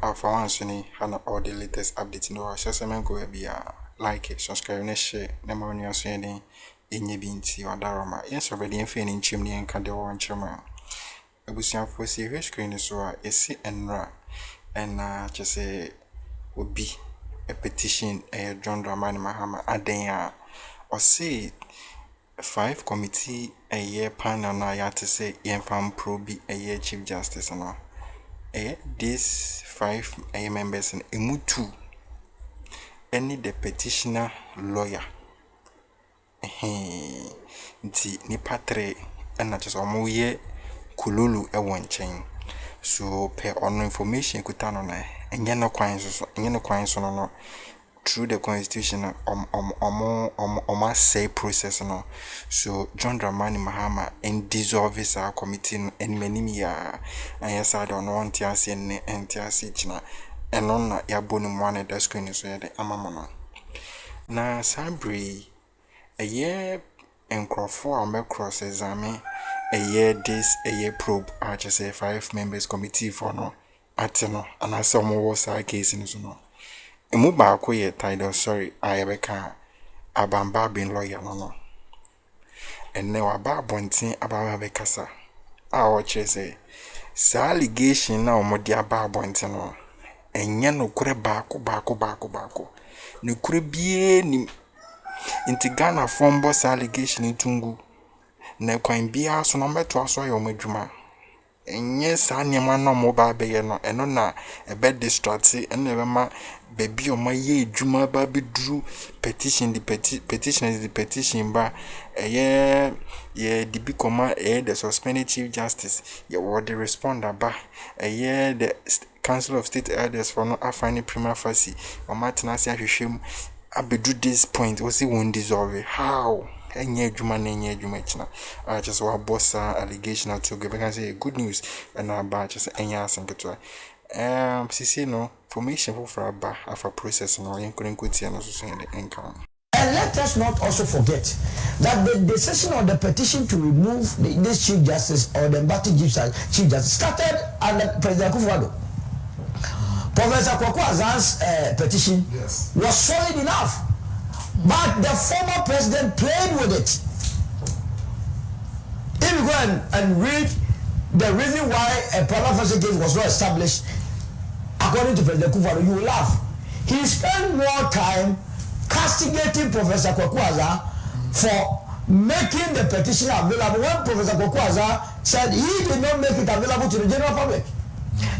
Alpha OneTV and all the latest updates in the world. Just go be like it, subscribe, and share. Number one, you're saying in your binti or Daroma. Yes, already in feeling chimney and candy one chairman. A busian for serious screen is so a see and ra and just say would be a petition a John Dramani Mahama Adenya or say 5 committee a year panel na ya to say yen fam probe a year chief justice and all. These 5 members in Emutu any the petitioner lawyer nti ni patre and not just omoye kululu e wonchen so per on information kutano na enye no kwan so no through the constitution say process no so John Dramani Mahama and dissolve his committee and many ya and yes I don't want to see and china and on ya bonum one the screen so the amamono na sabri a year and crop cross examine a year this a year probe I just say 5 members committee for no ateno and I saw more was case in no emu baako ye title sorry ayebeka Bagbin lawyer no enne wa ba bonten ababa bekasa a o chese sa allegation na omodi aba bonten no enye no kure baako ne kure bie ni inti Ghana form boss allegation tungu na kwan bia so no meto aso ayo madwuma enye sa niam na mo ba be ye no eno na ebe distract eno ebe ma baby o ma ye adwuma ba be duru petition the petition is the petition ba ye the bikoma the suspended chief justice ye what the responder ba the council of state elders for no afine prima facie o matenase ahwehwem abedu this point we see won dissolve how enye adwuma na enye adwuma china just wa boss allegation to give can say good news and about just enye asenketo sisi no formation for Fëaṛ afa process no yen kurenkuti no so the income. And let us not also forget that the decision on the petition to remove this chief justice or the embattled chief justice started under President Akufo-Addo. Professor Kwaku-Azan's petition was solid enough, but the former president played with it. If you go and read the reason why a prima facie case was not established, according to President Akufo-Addo, you will laugh. He spent more time castigating Professor Kwaku-Azan for making the petition available when Professor Kwaku-Azan said he did not make it available to the general public.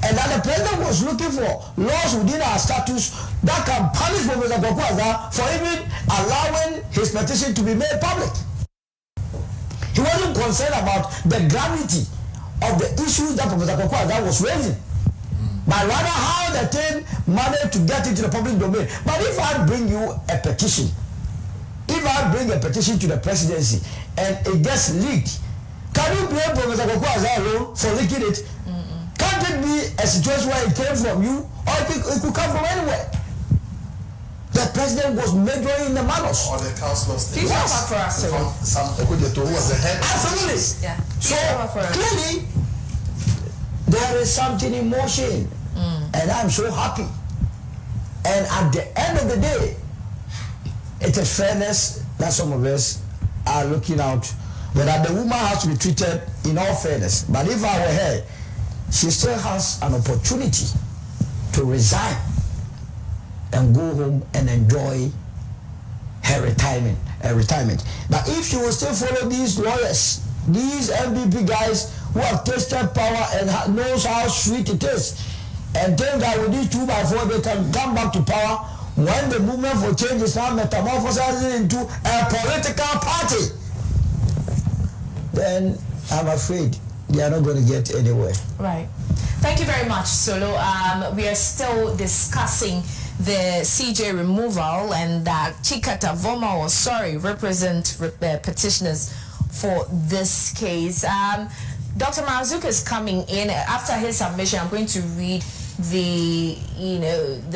And that the president was looking for laws within our statutes that can punish Professor Kwaku-Azan for even allowing his petition to be made public. He wasn't concerned about the gravity of the issues that Professor Kwaku-Azan was raising, but rather how the thing managed to get into the public domain. But if I bring you a petition, if I bring a petition to the presidency and it gets leaked, can you blame Professor Kwaku-Azan alone for leaking it? Can't it be a situation where it came from you, or it could come from anywhere? The president was majoring in the matters. Or the council of state. Yes. Who was the head. Absolutely. Yeah. So clearly, there is something in motion, and I'm so happy. And at the end of the day, it is fairness that some of us are looking out. But that the woman has to be treated in all fairness. But if I were her, she still has an opportunity to resign and go home and enjoy her retirement. But if she will still follow these lawyers, these NPP guys who have tasted power and knows how sweet it is, and think that with these 2x4 they can come back to power when the movement for change is now metamorphosing into a political party, then I'm afraid they are not going to get anywhere. Right. Thank you very much, Solo. We are still discussing the CJ removal and that Chikata Voma was represent petitioners for this case. Dr. Marzuk is coming in. After his submission, I'm going to read the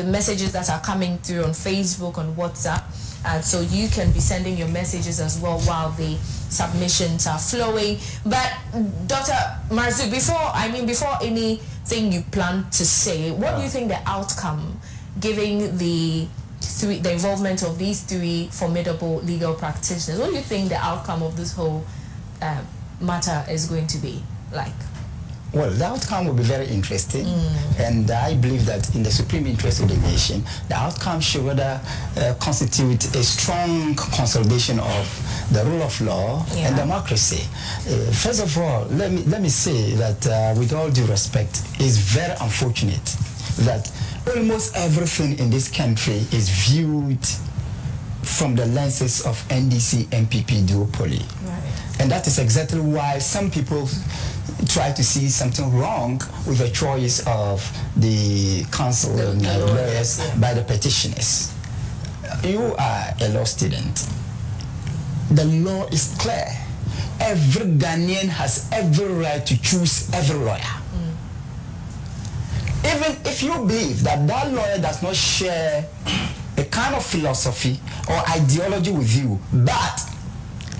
messages that are coming through on Facebook, on WhatsApp, and so you can be sending your messages as well while the submissions are flowing. But Dr. Marzuk, before any thing you plan to say. What do you think the outcome, given the involvement of these three formidable legal practitioners, what do you think the outcome of this whole matter is going to be like? Well, the outcome will be very interesting, and I believe that in the supreme interest of the nation, the outcome should rather constitute a strong consolidation of the rule of law and democracy. First of all, let me say that with all due respect, it's very unfortunate that almost everything in this country is viewed from the lenses of NDC, NPP duopoly. Right. And that is exactly why some people try to see something wrong with the choice of the counsel and lawyers by the petitioners. You are a law student. The law is clear. Every Ghanaian has every right to choose every lawyer. Even if you believe that that lawyer does not share a kind of philosophy or ideology with you, but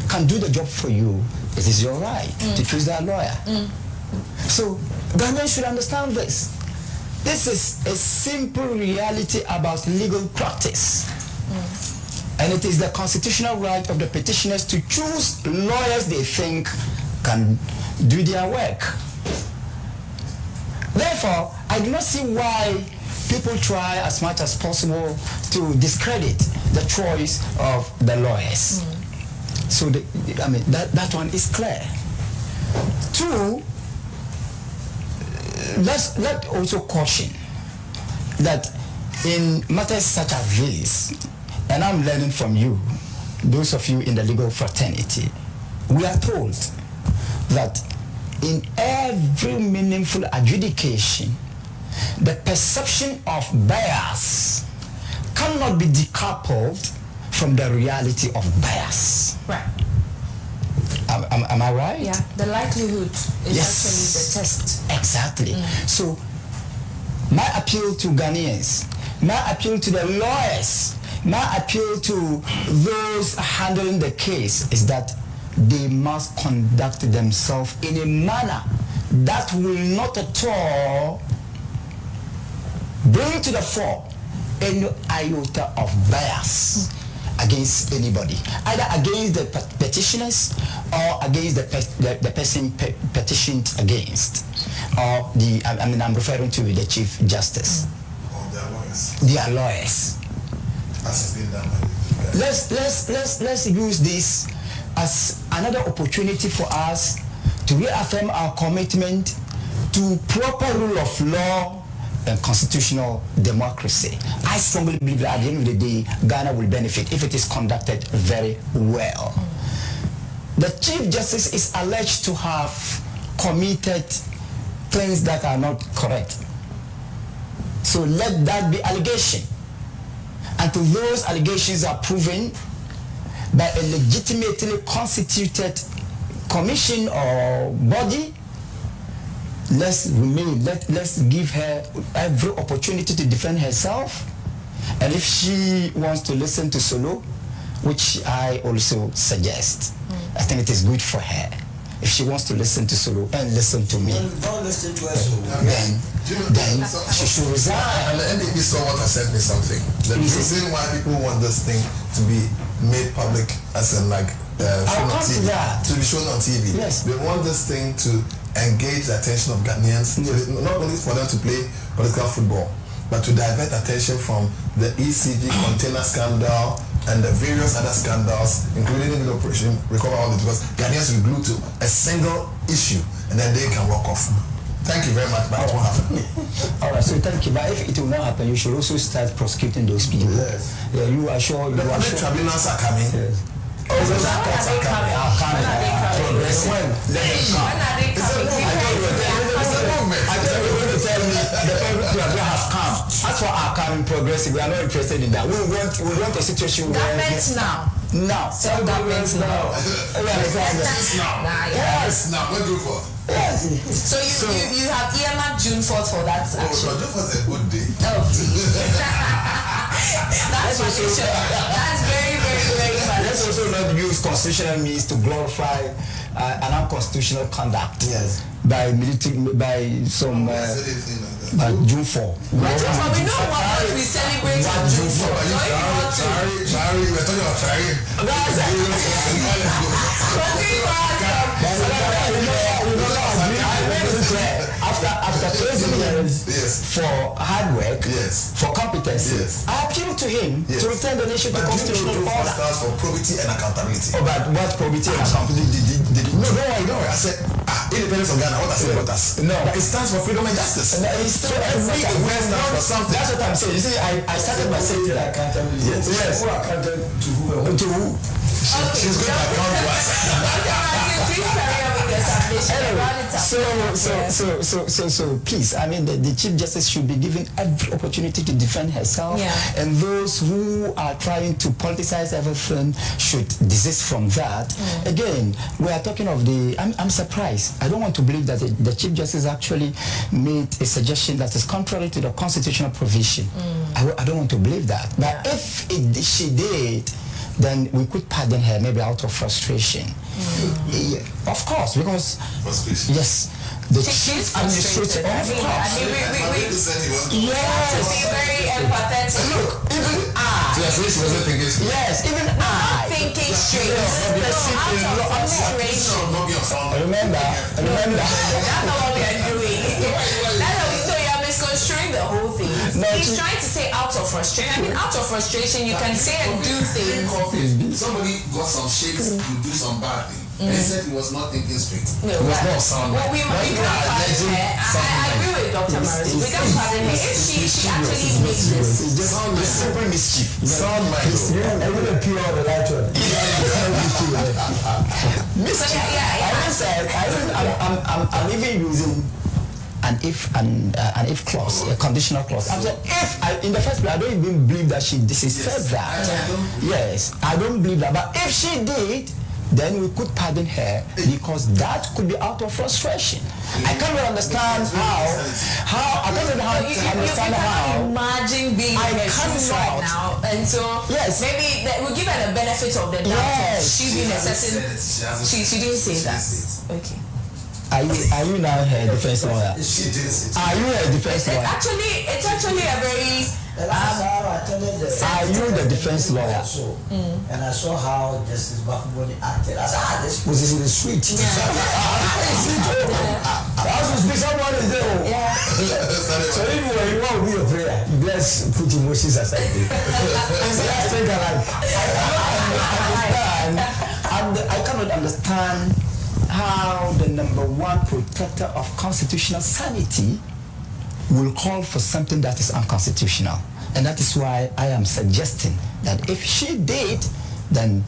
can do the job for you, it is your right to choose that lawyer. So Ghanaians should understand this. This is a simple reality about legal practice. And it is the constitutional right of the petitioners to choose lawyers they think can do their work. Therefore, I do not see why people try as much as possible to discredit the choice of the lawyers. So, that one is clear. Two, let also caution that in matters such as this, and I'm learning from you, those of you in the legal fraternity, we are told that in every meaningful adjudication, the perception of bias cannot be decoupled from the reality of bias. Right. Am I right? Yeah, the likelihood is actually the test. Exactly. So my appeal to Ghanaians, my appeal to the lawyers, my appeal to those handling the case is that they must conduct themselves in a manner that will not at all bring to the fore any iota of bias against anybody, either against the petitioners or against the person petitioned against, or I'm referring to the Chief Justice. Or their lawyers. Their lawyers. As has been done by Let's use this as another opportunity for us to reaffirm our commitment to proper rule of law and constitutional democracy. I strongly believe that at the end of the day, Ghana will benefit if it is conducted very well. The Chief Justice is alleged to have committed things that are not correct. So let that be allegation. Until those allegations are proven by a legitimately constituted commission or body, let's give her every opportunity to defend herself. And if she wants to listen to Solo, which I also suggest, I think it is good for her. If she wants to listen to Solo and listen to me, Don't listen to us. then she should resign. And the NPP someone has sent me something. The reason why people want this thing to be made public, as in like shown on TV, to be shown on TV. Yes. They want this thing to engage the attention of Ghanaians, not only for them to play political football, but to divert attention from the ECG container scandal and the various other scandals, including the operation, recover all this, because Ghanaians will glue to a single issue and then they can walk off. Thank you very much, but it won't happen. All right, so thank you. But if it will not happen, you should also start prosecuting those people. Yes. Yeah, you are sure. The public tribunals are coming. Yes. Oh, those courts are coming. When? Let them come. When are they It's a coming? movement. It's a movement. I thought you were going to tell me the public tribunal has come. As for our coming progressive, we are not interested in that. We want a situation where Government now. So government now. Yes, now. What do you for? Yes. So you have earmarked June 4th for that Oh, action. so just was a good day. Oh. That's very, very, very funny. Let's also not use constitutional means to glorify an unconstitutional conduct. Yes. By some by June 4. But we know what we celebrate on June 4. Sorry, we're talking about Fëaṛ. After praising him for hard work, for competency, I appeal to him to return the nation to constitutional order. Stands for probity and accountability. Oh, but what probity and accountability did No, don't worry. I said independence of Ghana. What I said about us. No, but it stands for freedom and justice. So every event stands for something. That's what I'm saying. You see, I started by saying accountability. Yes. Who accounted to who? To who? She's going to account to us. So please, I mean, the Chief Justice should be given every opportunity to defend herself, and those who are trying to politicize everything should desist from that. Again, we are talking of I'm surprised. I don't want to believe that the Chief Justice actually made a suggestion that is contrary to the constitutional provision. I don't want to believe that. But if she did, then we could pardon her, maybe out of frustration. Of course, because yes, the chief administrator. Of course, we have to be very empathetic. Look, even I. Yes, even I. Thinking straight. Remember. That's not what we are doing. So you are misconstruing the whole thing. No, he's trying to say out of frustration. I mean, out of frustration, you can say and do things. Somebody got some shakes to do some bad thing. And he said he was not thinking straight. No, it was not sound. Well, we can't pardon her. I agree with Dr. Maris. We can't pardon her. If she actually makes this. It's just simple mischief. Sound my I will appeal on the light one. I'm even using an if clause, a conditional clause. I'm saying in the first place, I don't even believe that she said that. Yes, I don't believe that. But if she did, then we could pardon her because that could be out of frustration. I cannot understand how I don't know how to understand how. Imagine being right now, and so maybe we'll give her the benefit of the doubt. Yes. She being a certain. She didn't say that. Okay. Are you now her defense lawyer? She didn't say. Are you a defense lawyer? It's actually a very. Are you the defense lawyer? And I saw how Justice Bagbin acted. I said, this position is sweet. Someone is there. So anyway, you want to be a prayer. Let's put emotions aside. I cannot understand how the number one protector of constitutional sanity will call for something that is unconstitutional. And that is why I am suggesting that if she did, then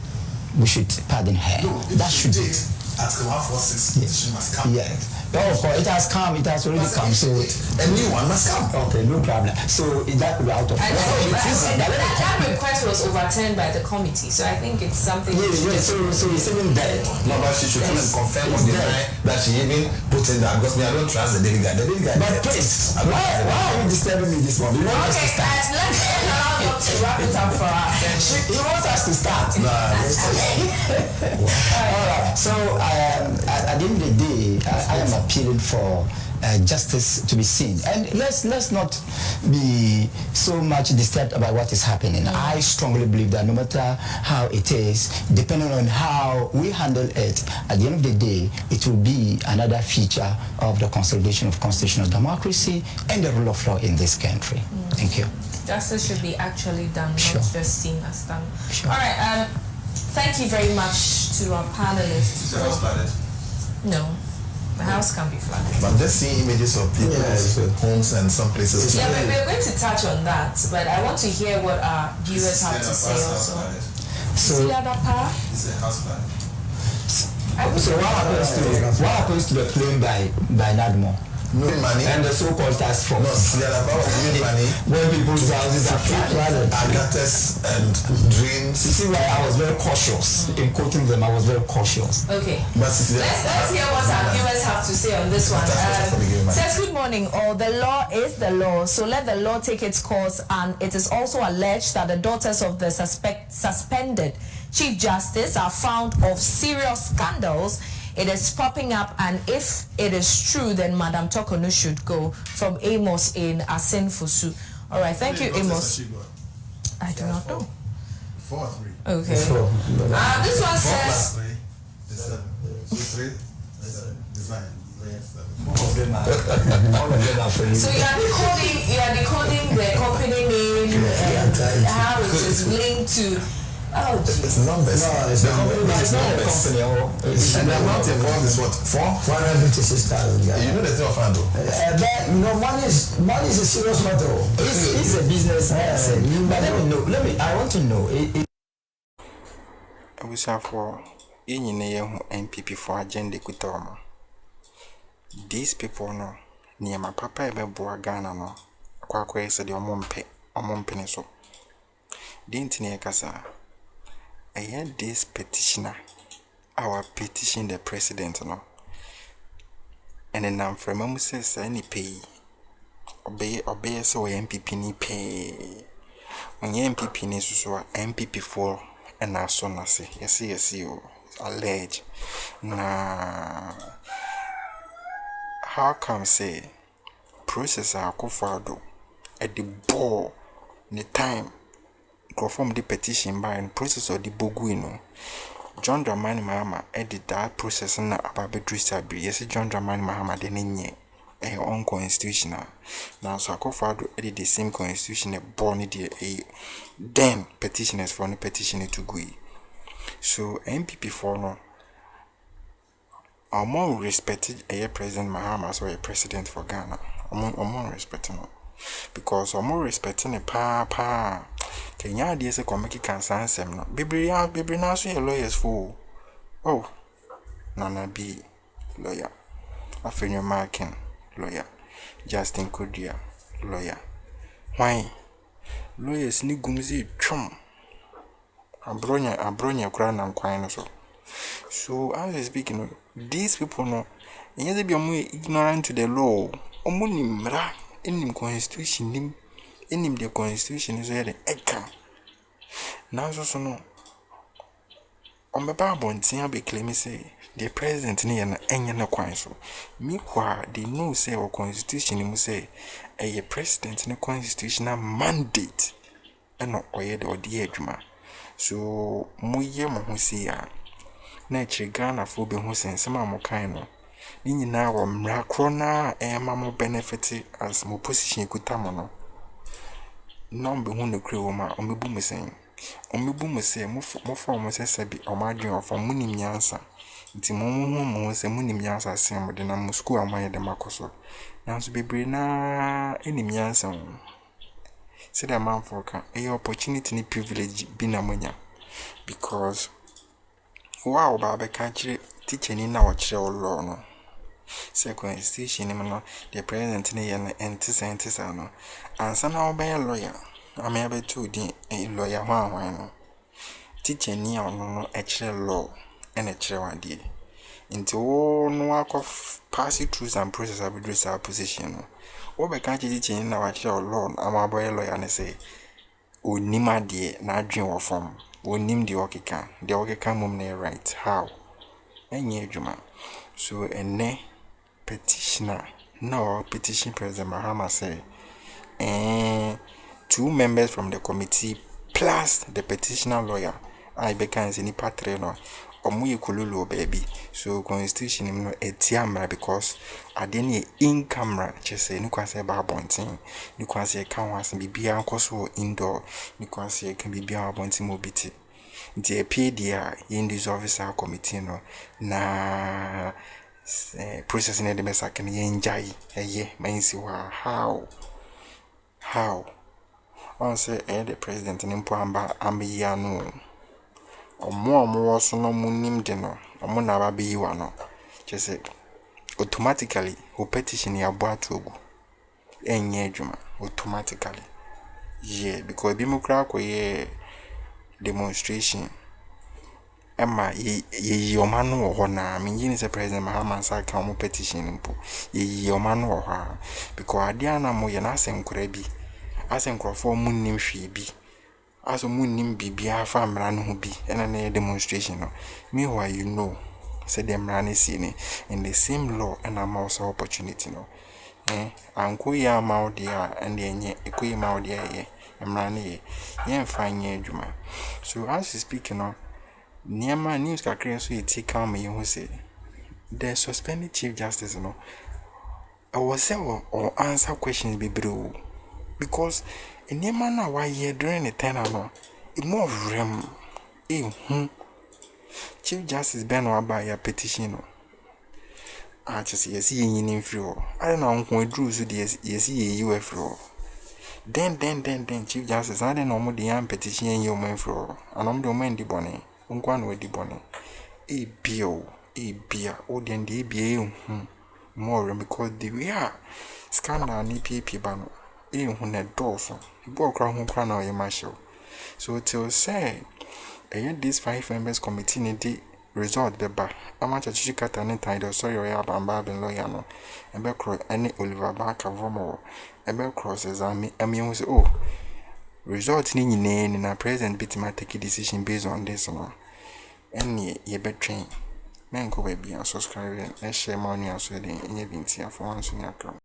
we should pardon her. No, that should be. Akroma 46 petition must come. Yes. Oh, it has come. It has already come. So a new one must come. Okay, no problem. So that will be out of. That request was overturned by the committee. So I think it's something. So it's even dead. No, but she should come and confirm or deny that she even put in that because I don't trust the daily guy. The daily guy. But please, why are you disturbing me this morning? Okay, let's allow him to wrap it up for us. He wants us to start. All right. So at the end of the day, I am appealing for justice to be seen, and let's not be so much disturbed about what is happening. I strongly believe that no matter how it is, depending on how we handle it, at the end of the day, it will be another feature of the consolidation of constitutional democracy and the rule of law in this country. Thank you. Justice should be actually done, not just seen as done. Sure. All right. Thank you very much to our panelists. Is the house flooded? No. The house can be flooded. But I'm just seeing images of people's homes and some places. Yeah, we're going to touch on that, but I want to hear what our viewers have to say also. So, Is the power? Is the house flooded? So what happens to the plane by Nadmo? No money. And the so-called task force. No, the other power of money. When people's houses are flooded. Agates and dreams. You see why I was very cautious in quoting them. I was very cautious. Okay. But let's hear what our viewers have to say on this one. Says, good morning all. The law is the law, so let the law take its course. And it is also alleged that the daughters of the suspended Chief Justice are found of serious scandals. It is popping up, and if it is true, then Madam Tokono should go, from Amos in Asin Fusu. All right, thank you, Amos. I do not know. 4 or 3. Okay. This one says. 3. Design. So you are decoding the company name and how it is linked to. Oh, it's numbers. No, it's not. It's not a company. And the amount involved is what? 456,000. You know the thing of hand though. But you know, money is a serious matter. It's a business. But I want to know. I wish for any NPP for agenda kutama. These people no near my papa ebe boa Ghana no kwa ese de omompe so. Didn't near kasa. I heard this petitioner, our petition the president no. And then I'm from him says any pay. Obey so NPP ni pay. When NPP ni so NPP for and our son say yes you allege. Na how come say process akofado at the ball the time confirm the petition by and process of the boguino John Dramani Mahama edit that process na ababe sabi yes John Dramani Mahama de nenye unconstitutional now so akofado edit the same constitution a born the then petitioners for the petition to go so NPP for no more respected a President Mahama as a president for Ghana. More respecting no. Because more respecting a pa. Kenya ideas a comic can sense him no. Baby now so your lawyers for. Oh, Nana B lawyer. Afenyo Markin lawyer. Justin Kodia lawyer. Why? Lawyers ni gumzi chum. Abronya kura na kwano so. So as I speaking, these people no, they be ignorant to the law. Omunimra, enim constitution nim, enim the constitution is where the eka. Now so no. On the Bible, be claim say the president ni na enya na kwan so. Me kwa they know say our constitution mu say a president ni constitutional mandate. Eno oye de odi adwuma. So muye mo ho see ya. Na Ghana for be who sense ma kind no. Ni nyina wo mra krona mo benefit as mo position kutamo no. Number who no kre wo ma omebu me sen. Omebu me se mo form se sebi o ma dwen of munim nyansa. Nti mo se munim nyansa sen mo de na mo school amaye de makoso. Nanso bebre na enim nyansa. Say the man for can a opportunity ni privilege bi na monya because wow baba kanchire teacher ni na wachire law no second station ni no the president ni ye na enti no ansa na obey lawyer am able to di lawyer hwan no teacher ni no e chire law and e chire wade nti wo no akof pass through some process address our position no obe kanchire teacher ni na wachire law am aboy lawyer ne say onima de na adwen wo form onim the okeka mum na right how enye adwuma so ene petitioner no petition president Mahama say 2 members from the committee plus the petitioner lawyer I bekan any patre no omuye kululu baby so constitution no etiamra because adeni in camera chese ni kwase ba bontin ni kwase kan wase bibia nkoso indoor ni kwase kan bibia bontin mobiti nti epedia in this officer committee no na process na de mesaka ni enjai eye mansi wa how on say the president ni mpo amba ambiya no omo so no munim de no omo na ba bi wa no chese automatically o petition ya bo atogu enye adwuma automatically yeah because bi mu kra ko ye demonstration Emma ye omanu wo ho na me say president Mahama sa ka mo petition mpo ye omanu wo ha because adia na mo ye na asenkora bi asenkrofo mu nim hwe bi as a moon nimbi be a farm ran who be and a demonstration. Meanwhile, you know, said them ran seen in the same law and I'm also opportunity. No, Uncle ya maudia and the equi maudia ye, and ran ye, fine ye, Juma. So, as you speaking of near my news, I can't so you take me who say the suspended Chief Justice. No, I was say or answer questions be bro. Because in your manner why you during the time it more rem Chief Justice Ben about your petition. I just yes in free. I don't know when drew so yes you free. Then Chief Justice I don't know more the petition you man for and I'm the man the bonnet. Unquan with the bonnet. A beer or then the be more because the we are scandal NPP banner. When a dorsal, he bought crown crown or your marshal. So till say, this 5 members committee need the result the bar. A much a chicat and title, sorry, or Bagbin lawyer, and Beckro any Oliver Barker Vomo, and Beckross army, was result in a present bit might take a decision based on this one. And ye bet train. Men go baby and subscribe and share money as well in your bintia for once in your account.